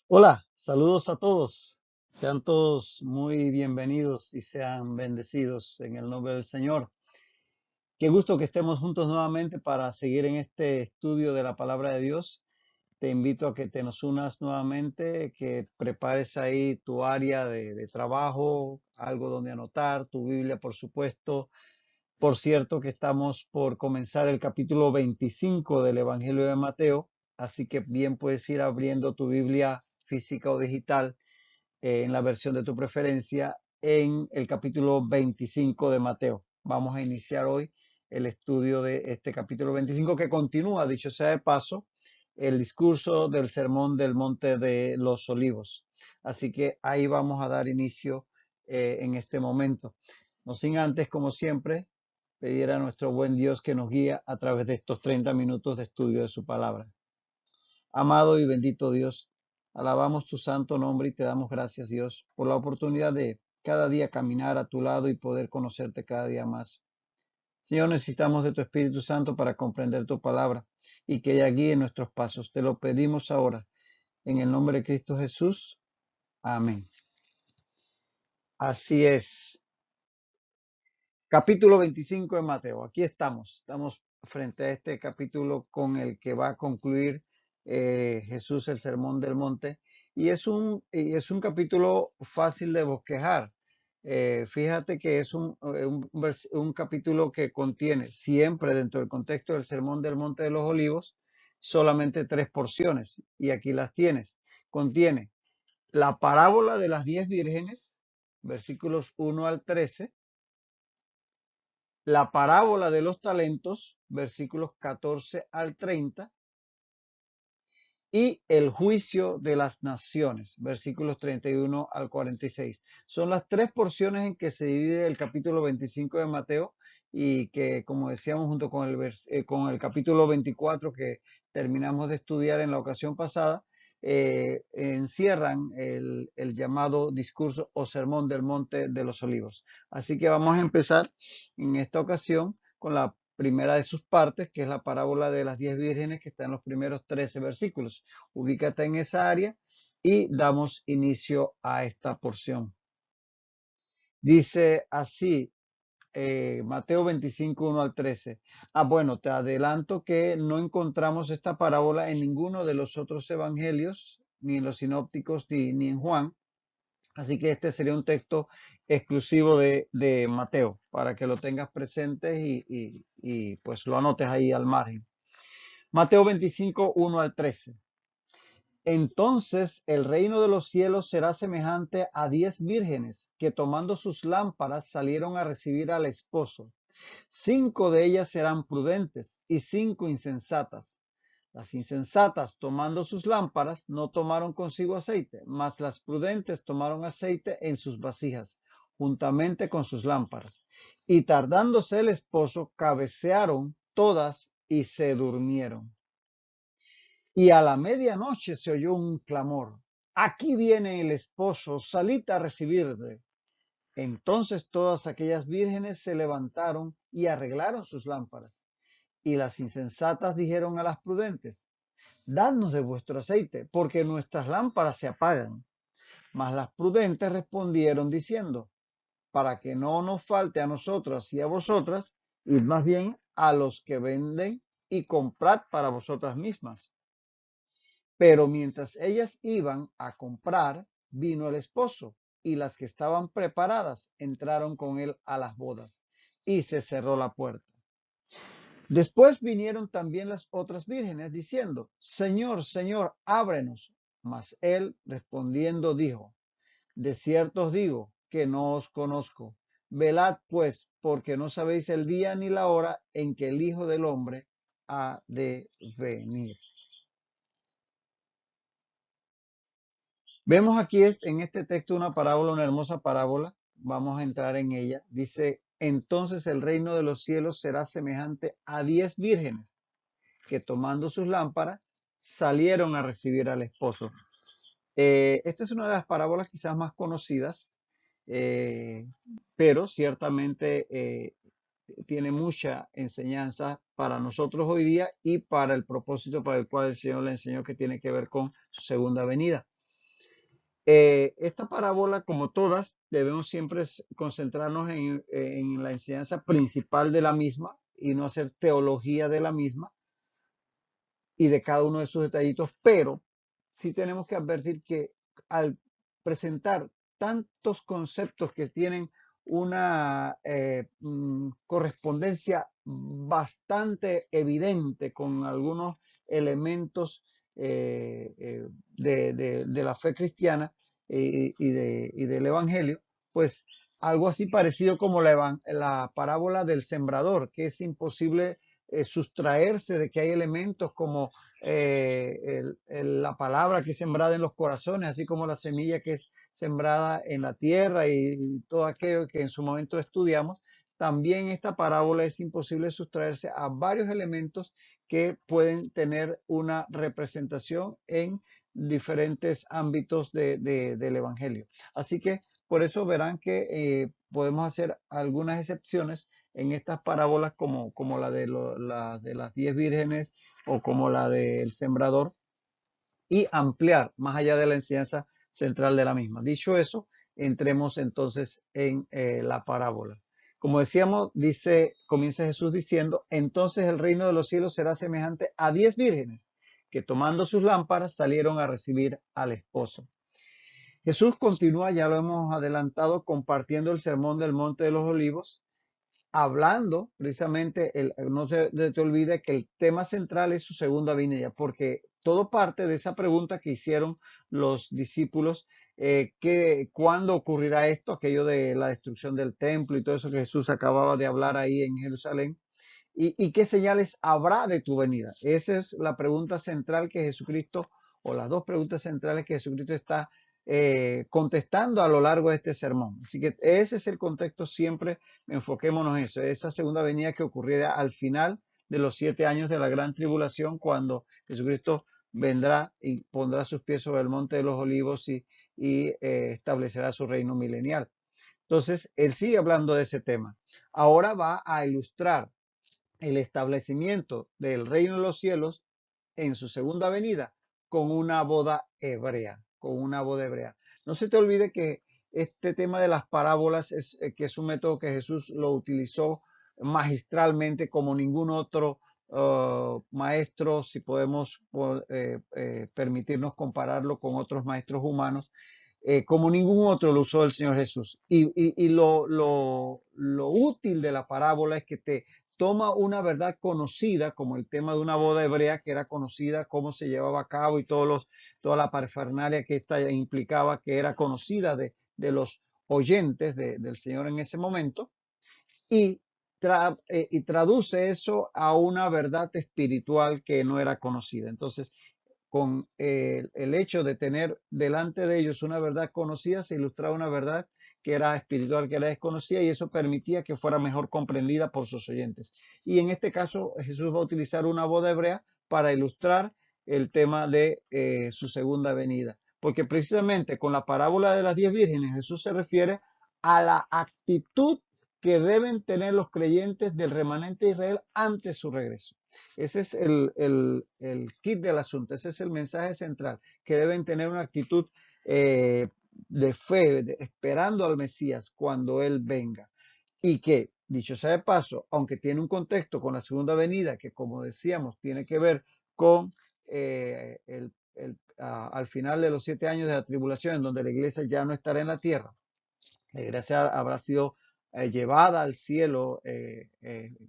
Hola, saludos a todos. Sean todos muy bienvenidos y sean bendecidos en el nombre del Señor. Qué gusto que estemos juntos nuevamente para seguir en este estudio de la palabra de Dios. Te invito a que te nos unas nuevamente, que prepares ahí tu área de trabajo, algo donde anotar, tu Biblia, por supuesto. Por cierto, que estamos por comenzar el capítulo 25 del Evangelio de Mateo, así que bien puedes ir abriendo tu Biblia física o digital en la versión de tu preferencia en el capítulo 25 de Mateo. Vamos a iniciar hoy el estudio de este capítulo 25 que continúa, dicho sea de paso, el discurso del Sermón del Monte de los Olivos. Así que ahí vamos a dar inicio en este momento. No sin antes, como siempre, pedir a nuestro buen Dios que nos guíe a través de estos 30 minutos de estudio de su palabra. Amado y bendito Dios, alabamos tu santo nombre y te damos gracias, Dios, por la oportunidad de cada día caminar a tu lado y poder conocerte cada día más. Señor, necesitamos de tu Espíritu Santo para comprender tu palabra y que ella guíe nuestros pasos. Te lo pedimos ahora, en el nombre de Cristo Jesús. Amén. Así es. Capítulo 25 de Mateo. Aquí estamos. Estamos frente a este capítulo con el que va a concluir Jesús el Sermón del Monte. Y es un capítulo fácil de bosquejar. Fíjate que es un capítulo que contiene siempre dentro del contexto del Sermón del Monte de los Olivos solamente 3 porciones. Y aquí las tienes. Contiene la parábola de las 10 vírgenes, versículos 1 al 13, la parábola de los talentos, versículos 14 al 30, y el juicio de las naciones, versículos 31 al 46. Son las 3 porciones en que se divide el capítulo 25 de Mateo y que, como decíamos, junto con con el capítulo 24 que terminamos de estudiar en la ocasión pasada, encierran el llamado discurso o sermón del Monte de los Olivos. Así que vamos a empezar en esta ocasión con la primera de sus partes, que es la parábola de las 10 vírgenes, que está en los primeros 13 versículos. Ubícate en esa área y damos inicio a esta porción. Dice así, Mateo 25, 1 al 13. Bueno, te adelanto que no encontramos esta parábola en ninguno de los otros evangelios, ni en los sinópticos, ni en Juan. Así que este sería un texto exclusivo de Mateo, para que lo tengas presente y pues lo anotes ahí al margen. Mateo 25, 1 al 13. Entonces el reino de los cielos será semejante a 10 vírgenes que tomando sus lámparas salieron a recibir al esposo. 5 de ellas serán prudentes y 5 insensatas. Las insensatas, tomando sus lámparas, no tomaron consigo aceite, mas las prudentes tomaron aceite en sus vasijas, juntamente con sus lámparas. Y tardándose el esposo, cabecearon todas y se durmieron. Y a la medianoche se oyó un clamor: aquí viene el esposo, salid a recibirle. Entonces todas aquellas vírgenes se levantaron y arreglaron sus lámparas. Y las insensatas dijeron a las prudentes: dadnos de vuestro aceite, porque nuestras lámparas se apagan. Mas las prudentes respondieron diciendo: para que no nos falte a nosotras y a vosotras, id más bien a los que venden y comprad para vosotras mismas. Pero mientras ellas iban a comprar, vino el esposo, y las que estaban preparadas entraron con él a las bodas, y se cerró la puerta. Después vinieron también las otras vírgenes diciendo: Señor, Señor, ábrenos. Mas él respondiendo dijo: de cierto os digo que no os conozco. Velad pues, porque no sabéis el día ni la hora en que el Hijo del Hombre ha de venir. Vemos aquí en este texto una parábola, una hermosa parábola. Vamos a entrar en ella. Dice: entonces el reino de los cielos será semejante a 10 vírgenes que tomando sus lámparas salieron a recibir al esposo. Esta es una de las parábolas quizás más conocidas, pero ciertamente tiene mucha enseñanza para nosotros hoy día y para el propósito para el cual el Señor le enseñó, que tiene que ver con su segunda venida. Esta parábola, como todas, debemos siempre concentrarnos en la enseñanza principal de la misma y no hacer teología de la misma y de cada uno de sus detallitos, pero sí tenemos que advertir que al presentar tantos conceptos que tienen una correspondencia bastante evidente con algunos elementos de la fe cristiana y del Evangelio, pues algo así parecido como la parábola del sembrador, que es imposible sustraerse de que hay elementos como la palabra que es sembrada en los corazones, así como la semilla que es sembrada en la tierra y todo aquello que en su momento estudiamos. También esta parábola es imposible sustraerse a varios elementos que pueden tener una representación en diferentes ámbitos del Evangelio. Así que por eso verán que podemos hacer algunas excepciones en estas parábolas como la de las 10 vírgenes o como la del sembrador, y ampliar más allá de la enseñanza central de la misma. Dicho eso, entremos entonces en la parábola. Como decíamos, comienza Jesús diciendo: entonces el reino de los cielos será semejante a 10 vírgenes que, tomando sus lámparas, salieron a recibir al esposo. Jesús continúa, ya lo hemos adelantado, compartiendo el sermón del Monte de los Olivos, hablando precisamente, no se te olvide que el tema central es su segunda venida, porque todo parte de esa pregunta que hicieron los discípulos, que cuándo ocurrirá esto, aquello de la destrucción del templo y todo eso que Jesús acababa de hablar ahí en Jerusalén, y qué señales habrá de tu venida. Esa es la pregunta central que Jesucristo, o las dos preguntas centrales que Jesucristo está contestando a lo largo de este sermón. Así que ese es el contexto, siempre enfoquémonos en eso, esa segunda venida que ocurrirá al final de los 7 años de la gran tribulación, cuando Jesucristo vendrá y pondrá sus pies sobre el monte de los olivos y establecerá su reino milenial. Entonces, él sigue hablando de ese tema. Ahora va a ilustrar el establecimiento del reino de los cielos en su segunda venida con una boda hebrea, con una boda hebrea. No se te olvide que este tema de las parábolas que es un método que Jesús lo utilizó magistralmente como ningún otro maestro, si podemos permitirnos compararlo con otros maestros humanos, como ningún otro lo usó el Señor Jesús. Y lo útil de la parábola es que te toma una verdad conocida, como el tema de una boda hebrea, que era conocida, cómo se llevaba a cabo y toda la parafernalia que esta implicaba, que era conocida de los oyentes del Señor en ese momento, y traduce eso a una verdad espiritual que no era conocida. Entonces, con el hecho de tener delante de ellos una verdad conocida, se ilustraba una verdad que era espiritual, que era desconocida, y eso permitía que fuera mejor comprendida por sus oyentes. Y en este caso, Jesús va a utilizar una boda hebrea para ilustrar el tema de su segunda venida. Porque precisamente con la parábola de las 10 vírgenes, Jesús se refiere a la actitud que deben tener los creyentes del remanente de Israel ante su regreso. Ese es el kit del asunto, ese es el mensaje central, que deben tener una actitud de fe, esperando al Mesías cuando Él venga. Y que, dicho sea de paso, aunque tiene un contexto con la segunda venida, que como decíamos, tiene que ver con al final de los 7 años de la tribulación, en donde la iglesia ya no estará en la tierra, la iglesia habrá sido llevada al cielo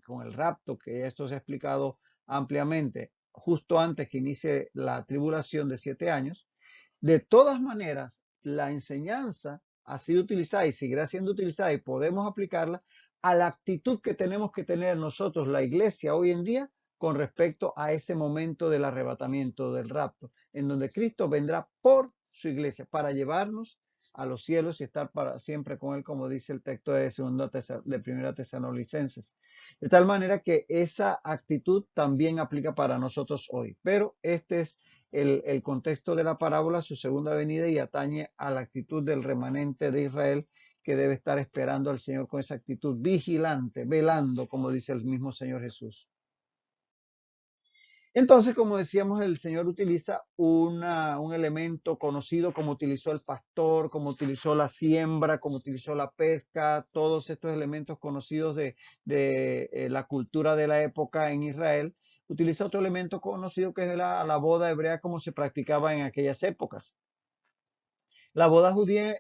con el rapto, que esto se ha explicado ampliamente justo antes que inicie la tribulación de 7 años. De todas maneras, la enseñanza ha sido utilizada y seguirá siendo utilizada, y podemos aplicarla a la actitud que tenemos que tener nosotros, la iglesia, hoy en día, con respecto a ese momento del arrebatamiento, del rapto, en donde Cristo vendrá por su iglesia para llevarnos a los cielos y estar para siempre con Él, como dice el texto de Primera Tesalonicenses. De tal manera que esa actitud también aplica para nosotros hoy. Pero este es el contexto de la parábola, su segunda venida, y atañe a la actitud del remanente de Israel, que debe estar esperando al Señor con esa actitud vigilante, velando, como dice el mismo Señor Jesús. Entonces, como decíamos, el Señor utiliza un elemento conocido como utilizó el pastor, como utilizó la siembra, como utilizó la pesca, todos estos elementos conocidos de la cultura de la época en Israel. Utiliza otro elemento conocido que es la boda hebrea como se practicaba en aquellas épocas. La boda judía,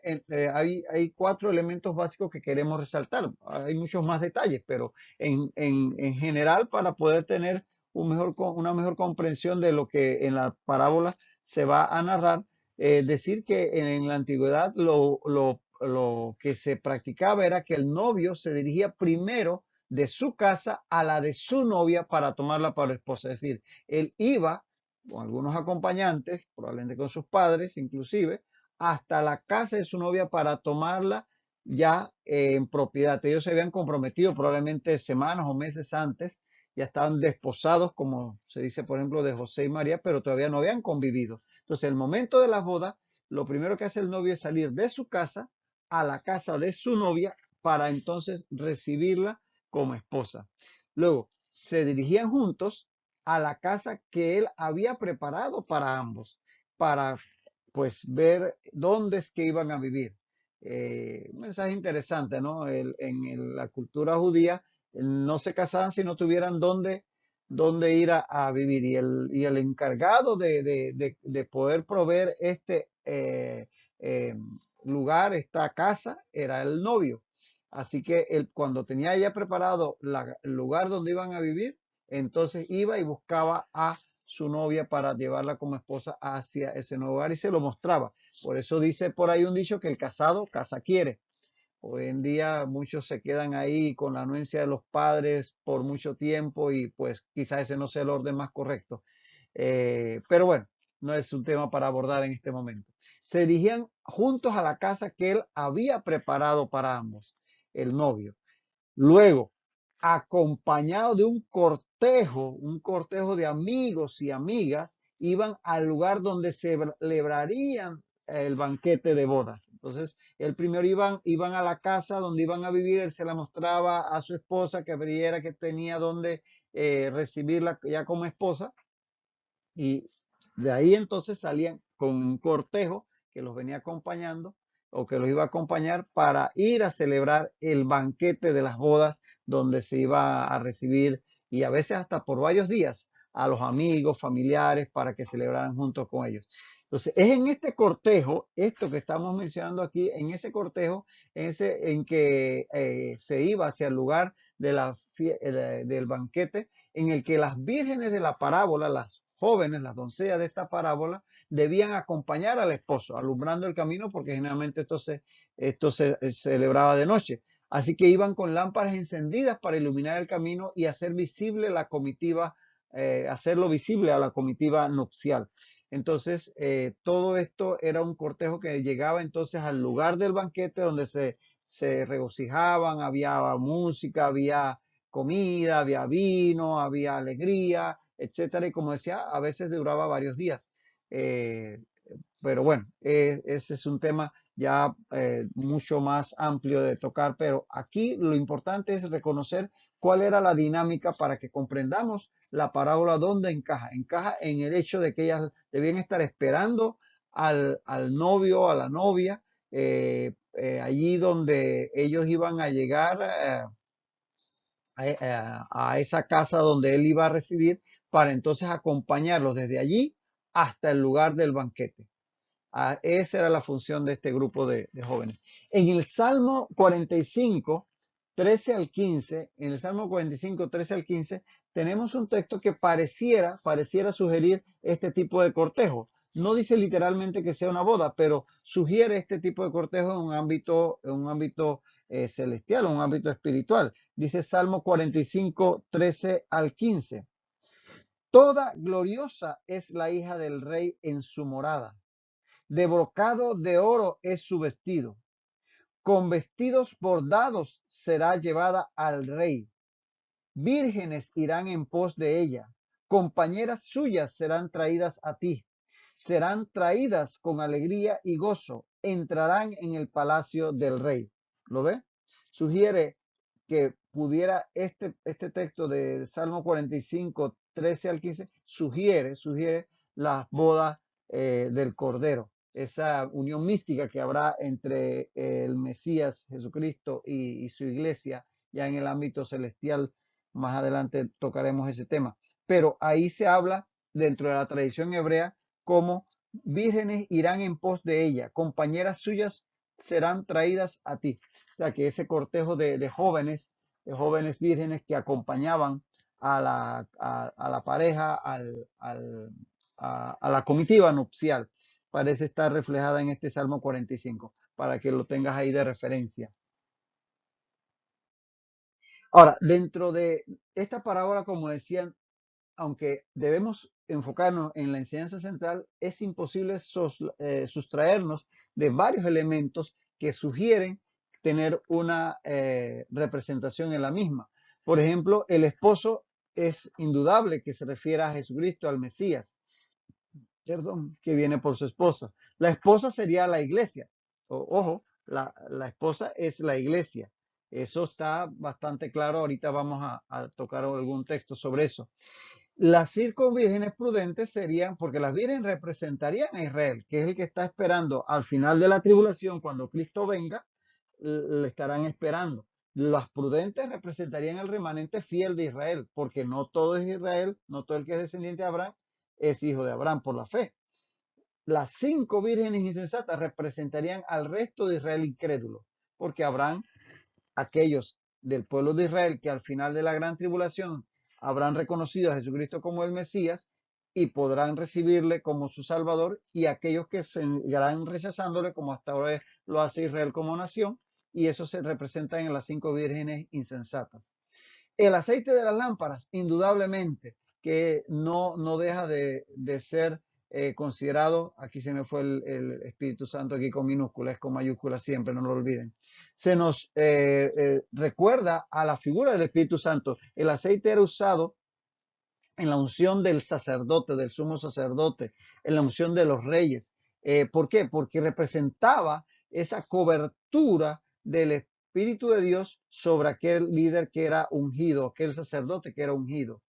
hay cuatro elementos básicos que queremos resaltar. Hay muchos más detalles, pero en general, para poder tener una mejor comprensión de lo que en la parábola se va a narrar, decir que en la antigüedad lo que se practicaba era que el novio se dirigía primero de su casa a la de su novia para tomarla para esposa. Es decir, él iba con algunos acompañantes, probablemente con sus padres inclusive, hasta la casa de su novia para tomarla ya en propiedad. Ellos se habían comprometido probablemente semanas o meses antes, ya estaban desposados, como se dice, por ejemplo, de José y María, pero todavía no habían convivido. Entonces, el momento de la boda, lo primero que hace el novio es salir de su casa a la casa de su novia para entonces recibirla como esposa. Luego, se dirigían juntos a la casa que él había preparado para ambos, para pues ver dónde es que iban a vivir. Un mensaje interesante, ¿no? La cultura judía no se casaban si no tuvieran dónde ir a vivir. Y el encargado de poder proveer este eh, lugar, esta casa, era el novio. Así que él, cuando tenía ya preparado el lugar donde iban a vivir, entonces iba y buscaba a su novia para llevarla como esposa hacia ese nuevo hogar y se lo mostraba. Por eso dice por ahí un dicho que el casado casa quiere. Hoy en día muchos se quedan ahí con la anuencia de los padres por mucho tiempo y pues quizás ese no sea el orden más correcto. Pero bueno, no es un tema para abordar en este momento. Se dirigían juntos a la casa que él había preparado para ambos, el novio. Luego, acompañado de un cortejo de amigos y amigas, iban al lugar donde se celebrarían el banquete de bodas. Entonces, el primero iban a la casa donde iban a vivir, él se la mostraba a su esposa que viera que tenía donde recibirla ya como esposa y de ahí entonces salían con un cortejo que los venía acompañando o que los iba a acompañar para ir a celebrar el banquete de las bodas donde se iba a recibir y a veces hasta por varios días a los amigos, familiares para que celebraran junto con ellos. Entonces, es en este cortejo, esto que estamos mencionando aquí, en ese cortejo, en que se iba hacia el lugar del banquete, en el que las vírgenes de la parábola, las jóvenes, las doncellas de esta parábola, debían acompañar al esposo, alumbrando el camino, porque generalmente esto se celebraba de noche. Así que iban con lámparas encendidas para iluminar el camino y hacer visible la comitiva, hacerlo visible a la comitiva nupcial. Entonces, todo esto era un cortejo que llegaba entonces al lugar del banquete donde se regocijaban, había música, había comida, había vino, había alegría, etcétera. Y como decía, a veces duraba varios días. Eh, pero bueno, ese es un tema ya mucho más amplio de tocar, pero aquí lo importante es reconocer cuál era la dinámica para que comprendamos la parábola dónde encaja. Encaja en el hecho de que ellas debían estar esperando al novio, a la novia, allí donde ellos iban a llegar a esa casa donde él iba a residir para entonces acompañarlos desde allí hasta el lugar del banquete. Esa era la función de este grupo de jóvenes. En el Salmo 45, 13 al 15, en el Salmo 45, 13 al 15, tenemos un texto que pareciera sugerir este tipo de cortejo. No dice literalmente que sea una boda, pero sugiere este tipo de cortejo en un ámbito celestial, en un ámbito espiritual. Dice Salmo 45, 13 al 15. Toda gloriosa es la hija del rey en su morada. De brocado de oro es su vestido. Con vestidos bordados será llevada al rey. Vírgenes irán en pos de ella. Compañeras suyas serán traídas a ti. Serán traídas con alegría y gozo. Entrarán en el palacio del rey. ¿Lo ve? Sugiere que pudiera este texto de Salmo 45, 13 al 15, sugiere las bodas del Cordero, esa unión mística que habrá entre el Mesías Jesucristo y su iglesia, ya en el ámbito celestial. Más adelante tocaremos ese tema. Pero ahí se habla dentro de la tradición hebrea como vírgenes irán en pos de ella, compañeras suyas serán traídas a ti. O sea que ese cortejo de jóvenes vírgenes que acompañaban a la pareja, a la comitiva nupcial, parece estar reflejada en este Salmo 45, para que lo tengas ahí de referencia. Ahora, dentro de esta parábola, como decían, aunque debemos enfocarnos en la enseñanza central, es imposible sustraernos de varios elementos que sugieren tener una representación en la misma. Por ejemplo, el esposo es indudable que se refiere a Jesucristo, al Mesías, perdón, que viene por su esposa. La esposa sería la iglesia. Ojo, la esposa es la iglesia. Eso está bastante claro. Ahorita vamos a tocar algún texto sobre eso. Las cinco vírgenes prudentes serían, porque las vírgenes representarían a Israel, que es el que está esperando al final de la tribulación, cuando Cristo venga, le estarán esperando. Las prudentes representarían el remanente fiel de Israel, porque no todo es Israel, no todo el que es descendiente de Abraham es hijo de Abraham por la fe. Las cinco vírgenes insensatas representarían al resto de Israel incrédulo, porque Abraham, aquellos del pueblo de Israel que al final de la gran tribulación habrán reconocido a Jesucristo como el Mesías y podrán recibirle como su Salvador, y aquellos que seguirán rechazándole como hasta ahora lo hace Israel como nación, y eso se representa en las cinco vírgenes insensatas. El aceite de las lámparas, indudablemente, que no deja de ser considerado, aquí se me fue el Espíritu Santo aquí con minúscula, es con mayúscula siempre, no lo olviden. Se nos recuerda a la figura del Espíritu Santo. El aceite era usado en la unción del sacerdote, del sumo sacerdote, en la unción de los reyes. ¿Por qué? Porque representaba esa cobertura del Espíritu de Dios sobre aquel líder que era ungido, aquel sacerdote que era ungido.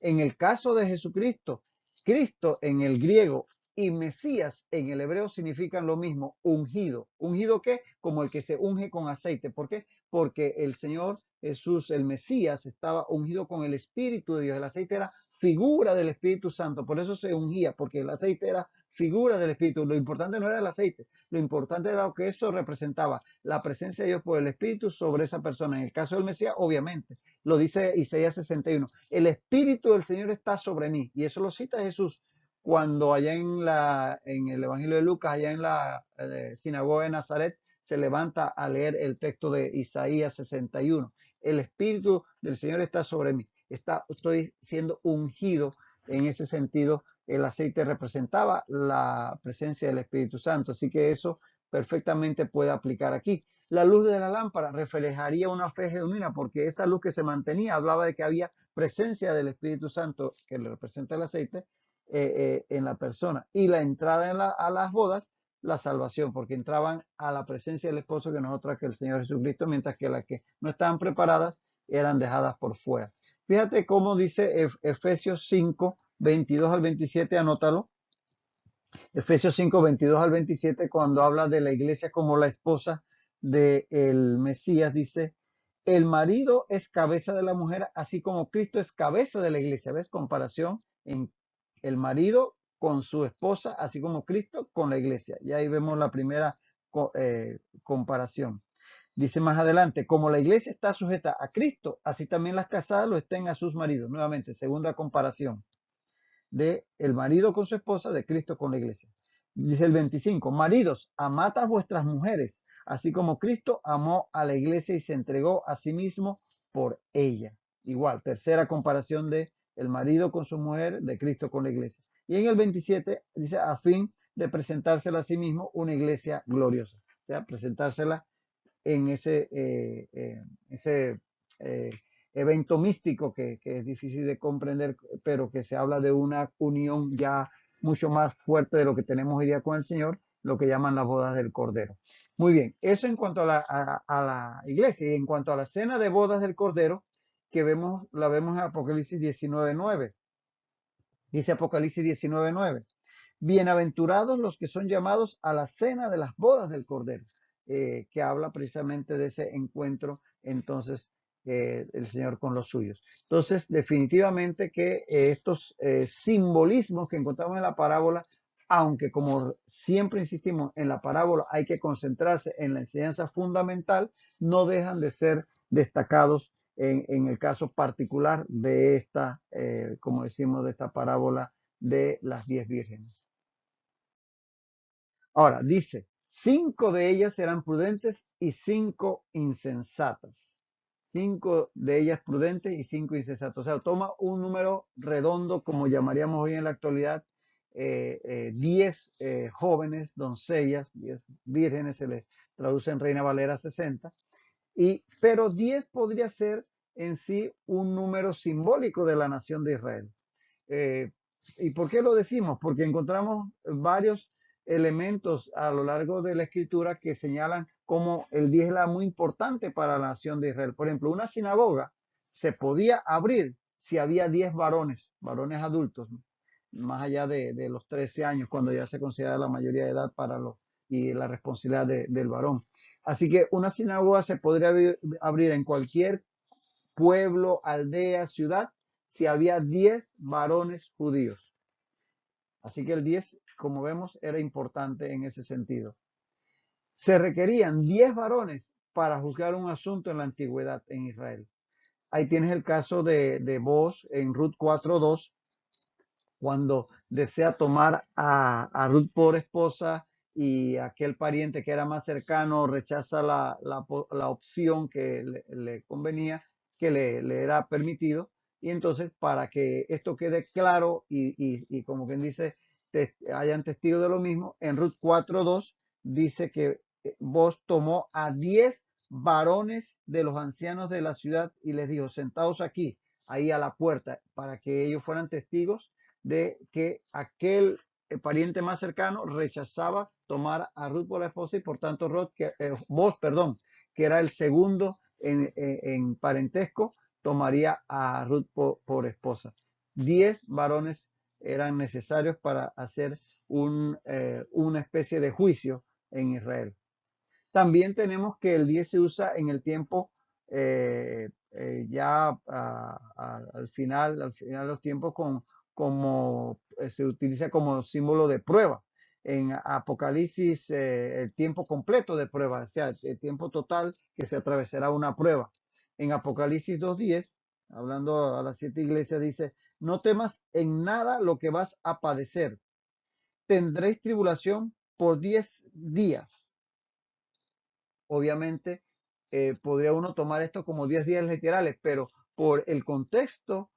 En el caso de Jesucristo, Cristo en el griego y Mesías en el hebreo significan lo mismo, ungido. ¿Ungido qué? Como el que se unge con aceite. ¿Por qué? Porque el Señor Jesús, el Mesías, estaba ungido con el Espíritu de Dios. El aceite era figura del Espíritu Santo. Por eso se ungía, porque el aceite era figura del Espíritu. Lo importante no era el aceite, lo importante era lo que eso representaba, la presencia de Dios por el Espíritu sobre esa persona. En el caso del Mesías, obviamente, lo dice Isaías 61. El Espíritu del Señor está sobre mí. Y eso lo cita Jesús cuando allá en el Evangelio de Lucas, allá en la sinagoga de Nazaret, se levanta a leer el texto de Isaías 61. El Espíritu del Señor está sobre mí. Estoy siendo ungido. En ese sentido, el aceite representaba la presencia del Espíritu Santo. Así que eso perfectamente puede aplicar aquí. La luz de la lámpara reflejaría una fe genuina, porque esa luz que se mantenía hablaba de que había presencia del Espíritu Santo, que le representa el aceite, en la persona. Y la entrada a las bodas, la salvación, porque entraban a la presencia del esposo, que no es otra que el Señor Jesucristo, mientras que las que no estaban preparadas eran dejadas por fuera. Fíjate cómo dice Efesios 5, 22 al 27, anótalo. Efesios 5, 22 al 27, cuando habla de la iglesia como la esposa del Mesías, dice, el marido es cabeza de la mujer, así como Cristo es cabeza de la iglesia. ¿Ves? Comparación en el marido con su esposa, así como Cristo con la iglesia. Y ahí vemos la primera comparación. Dice más adelante, como la iglesia está sujeta a Cristo, así también las casadas lo estén a sus maridos. Nuevamente, segunda comparación de el marido con su esposa, de Cristo con la iglesia. Dice el 25, maridos, amad a vuestras mujeres, así como Cristo amó a la iglesia y se entregó a sí mismo por ella. Igual, tercera comparación de el marido con su mujer, de Cristo con la iglesia. Y en el 27 dice, a fin de presentársela a sí mismo una iglesia gloriosa. O sea, presentársela en ese evento místico que es difícil de comprender, pero que se habla de una unión ya mucho más fuerte de lo que tenemos hoy día con el Señor, lo que llaman las bodas del Cordero. Muy bien, eso en cuanto a la iglesia. Y en cuanto a la cena de bodas del Cordero, que la vemos en Apocalipsis 19:9. Dice Apocalipsis 19:9. Bienaventurados los que son llamados a la cena de las bodas del Cordero, que habla precisamente de ese encuentro entonces el Señor con los suyos. Entonces, definitivamente que estos simbolismos que encontramos en la parábola, aunque como siempre insistimos en la parábola hay que concentrarse en la enseñanza fundamental, no dejan de ser destacados en el caso particular de esta, como decimos, de esta parábola de las 10 vírgenes. Ahora, dice, 5 de ellas eran prudentes y 5 insensatas. 5 de ellas prudentes y 5 insensatas. O sea, toma un número redondo, como llamaríamos hoy en la actualidad, 10 jóvenes, doncellas, 10 vírgenes, se les traduce en Reina Valera 60. Pero 10 podría ser en sí un número simbólico de la nación de Israel. ¿Y por qué lo decimos? Porque encontramos varios elementos a lo largo de la escritura que señalan cómo el 10 era muy importante para la nación de Israel. Por ejemplo, una sinagoga se podía abrir si había 10 varones adultos, más allá de los 13 años, cuando ya se considera la mayoría de edad y la responsabilidad del varón. Así que una sinagoga se podría abrir en cualquier pueblo, aldea, ciudad, si había 10 varones judíos. Así que el 10, como vemos, era importante en ese sentido. Se requerían 10 varones para juzgar un asunto en la antigüedad en Israel. Ahí tienes el caso de Booz en Ruth 4:2, cuando desea tomar a Ruth por esposa y aquel pariente que era más cercano rechaza la opción que le convenía, que le era permitido. Y entonces, para que esto quede claro y como quien dice, hayan testigos de lo mismo, en Ruth 4:2 dice que vos tomó a 10 varones de los ancianos de la ciudad y les dijo, sentaos aquí, ahí a la puerta, para que ellos fueran testigos de que aquel pariente más cercano rechazaba tomar a Ruth por la esposa y por tanto Booz, que era el segundo en parentesco, tomaría a Ruth por esposa. 10 varones eran necesarios para hacer una especie de juicio en Israel. También tenemos que el 10 se usa en el tiempo al final de los tiempos como se utiliza como símbolo de prueba. En Apocalipsis, el tiempo completo de prueba, o sea, el tiempo total que se atravesará una prueba. En Apocalipsis 2:10, hablando a las 7 iglesias, dice, no temas en nada lo que vas a padecer. Tendréis tribulación por 10 días. Obviamente, podría uno tomar esto como 10 días literales, pero por el contexto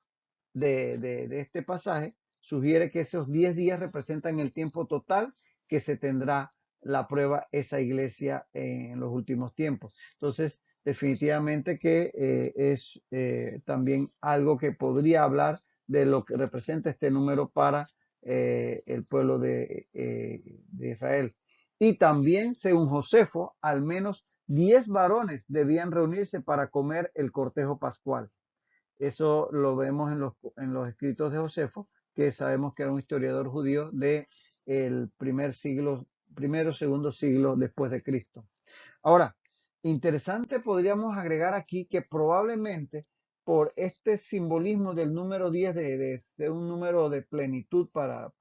de este pasaje, sugiere que esos 10 días representan el tiempo total que se tendrá la prueba esa iglesia en los últimos tiempos. Entonces, definitivamente que es también algo que podría hablar de lo que representa este número para el pueblo de Israel. Y también, según Josefo, al menos 10 varones debían reunirse para comer el cortejo pascual. Eso lo vemos en los escritos de Josefo, que sabemos que era un historiador judío del primero, segundo siglo después de Cristo. Ahora, interesante podríamos agregar aquí que probablemente por este simbolismo del número 10 de ser un número de plenitud para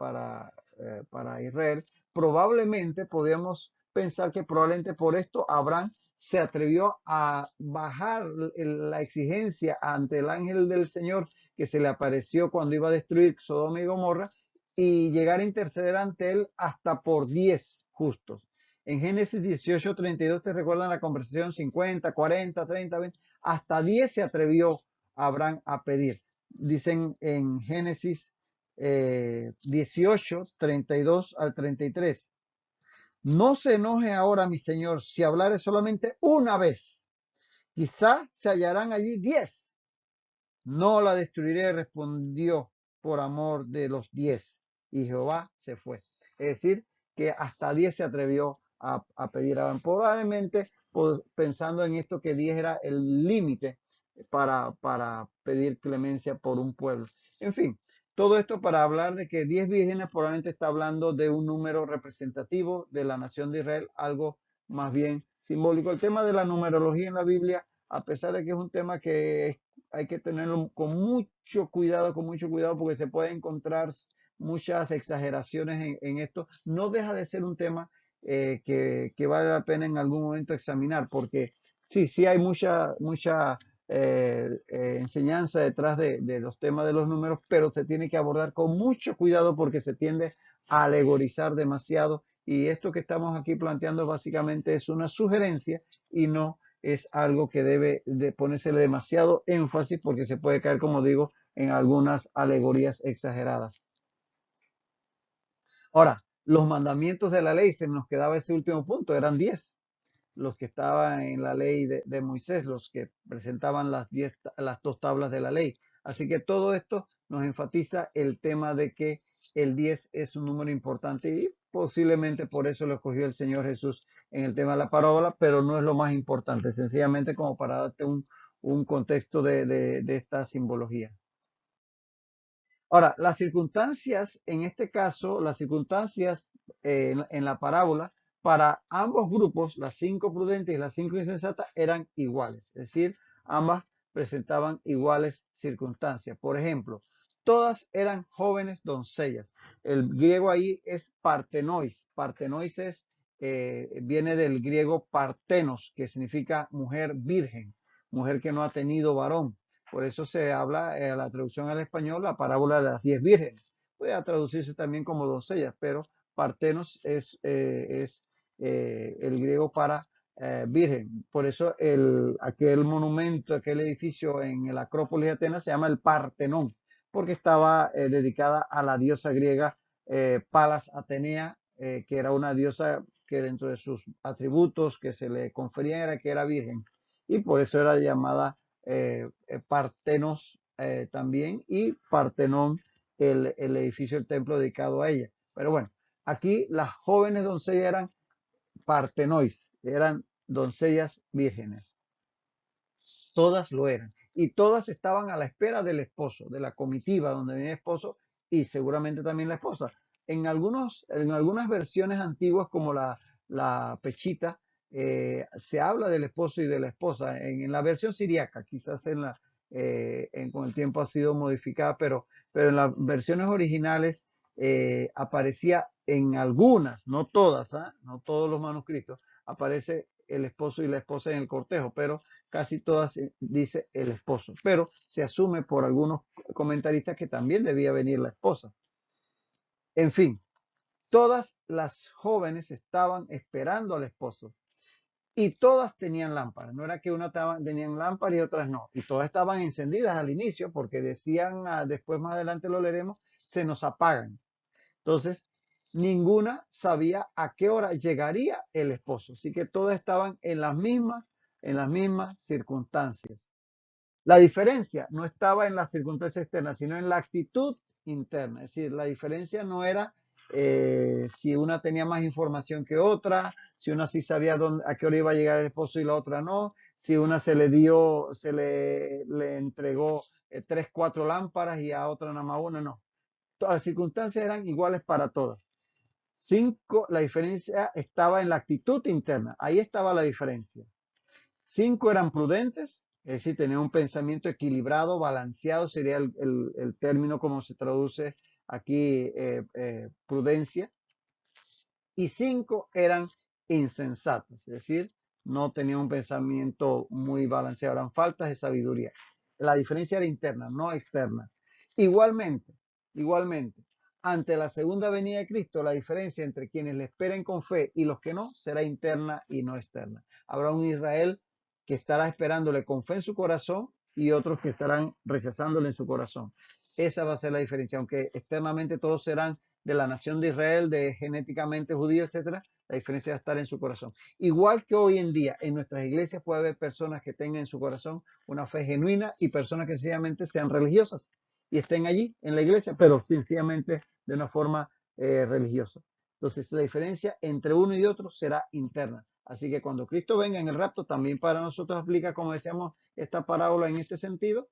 Israel, probablemente podríamos pensar que probablemente por esto Abraham se atrevió a bajar la exigencia ante el ángel del Señor que se le apareció cuando iba a destruir Sodoma y Gomorra y llegar a interceder ante él hasta por 10 justos. En Génesis 18:32 te recuerdan la conversación 50, 40, 30, 20, hasta 10 se atrevió Abraham a pedir. Dicen en Génesis 18:32 al 33. No se enoje ahora mi señor si hablare solamente una vez. Quizá se hallarán allí 10. No la destruiré, respondió, por amor de los 10. Y Jehová se fue. Es decir, que hasta 10 se atrevió a pedir a Abraham. Probablemente pensando en esto que 10 era el límite para pedir clemencia por un pueblo. En fin, todo esto para hablar de que 10 vírgenes probablemente está hablando de un número representativo de la nación de Israel, algo más bien simbólico. El tema de la numerología en la Biblia, a pesar de que es un tema que hay que tenerlo con mucho cuidado, porque se puede encontrar muchas exageraciones en esto, no deja de ser un tema que vale la pena en algún momento examinar, porque sí hay mucha enseñanza detrás de los temas de los números, pero se tiene que abordar con mucho cuidado porque se tiende a alegorizar demasiado. Y esto que estamos aquí planteando básicamente es una sugerencia y no es algo que debe de ponérsele demasiado énfasis porque se puede caer, como digo, en algunas alegorías exageradas. Ahora, los mandamientos de la ley, se nos quedaba ese último punto, eran 10 los que estaban en la ley de Moisés, los que presentaban las 2 tablas de la ley. Así que todo esto nos enfatiza el tema de que el 10 es un número importante y posiblemente por eso lo escogió el Señor Jesús en el tema de la parábola, pero no es lo más importante, sencillamente como para darte un contexto de esta simbología. Ahora, las circunstancias, en este caso, las circunstancias en la parábola, para ambos grupos, las 5 prudentes y las 5 insensatas, eran iguales. Es decir, ambas presentaban iguales circunstancias. Por ejemplo, todas eran jóvenes doncellas. El griego ahí es partenois. Partenois viene del griego partenos, que significa mujer virgen, mujer que no ha tenido varón. Por eso se habla en la traducción al español, la parábola de las 10 vírgenes. Puede traducirse también como doncellas, pero partenos es el griego para virgen. Por eso aquel monumento, aquel edificio en el Acrópolis de Atenas se llama el Partenón, porque estaba dedicada a la diosa griega Palas Atenea, que era una diosa que dentro de sus atributos que se le conferían era que era virgen. Y por eso era llamada Partenos también, y Partenón, el edificio del templo dedicado a ella. Pero bueno, aquí las jóvenes doncellas eran partenois, eran doncellas vírgenes. Todas lo eran. Y todas estaban a la espera del esposo, de la comitiva donde venía el esposo y seguramente también la esposa. En algunas versiones antiguas, como la Pechita, se habla del esposo y de la esposa. En la versión siriaca, quizás con el tiempo ha sido modificada, pero en las versiones originales aparecía en algunas, no todas, no todos los manuscritos, aparece el esposo y la esposa en el cortejo, pero casi todas dice el esposo, pero se asume por algunos comentaristas que también debía venir la esposa. En fin, todas las jóvenes estaban esperando al esposo y todas tenían lámparas. No era que una tenían lámparas y otras no. Y todas estaban encendidas al inicio porque decían, después más adelante lo leeremos, se nos apagan. Entonces, ninguna sabía a qué hora llegaría el esposo. Así que todas estaban en las mismas circunstancias. La diferencia no estaba en las circunstancias externas, sino en la actitud interna. Es decir, la diferencia no era si una tenía más información que otra, si una sí sabía a qué hora iba a llegar el esposo y la otra no, si una le entregó 3, 4 lámparas y a otra nada más una, no. Todas las circunstancias eran iguales para todas. La diferencia estaba en la actitud interna. Ahí estaba la diferencia. 5 eran prudentes, es decir, tenían un pensamiento equilibrado, balanceado, sería el término como se traduce aquí, prudencia. Y 5 eran insensatos, es decir, no tenían un pensamiento muy balanceado, eran faltas de sabiduría. La diferencia era interna, no externa. Igualmente, igualmente, ante la segunda venida de Cristo, la diferencia entre quienes le esperen con fe y los que no será interna y no externa. Habrá un Israel que estará esperándole con fe en su corazón y otros que estarán rechazándole en su corazón. Esa va a ser la diferencia, aunque externamente todos serán de la nación de Israel, de genéticamente judío, etcétera, la diferencia va a estar en su corazón. Igual que hoy en día en nuestras iglesias puede haber personas que tengan en su corazón una fe genuina y personas que sencillamente sean religiosas y estén allí en la iglesia, pero sencillamente de una forma religiosa. Entonces la diferencia entre uno y otro será interna. Así que cuando Cristo venga en el rapto, también para nosotros aplica, como decíamos, esta parábola en este sentido,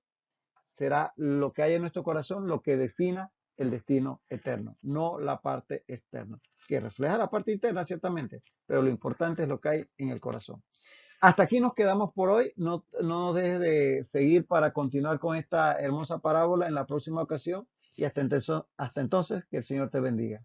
será lo que hay en nuestro corazón lo que defina el destino eterno, no la parte externa, que refleja la parte interna ciertamente, pero lo importante es lo que hay en el corazón. Hasta aquí nos quedamos por hoy. No nos dejes de seguir para continuar con esta hermosa parábola en la próxima ocasión. Y hasta entonces, que el Señor te bendiga.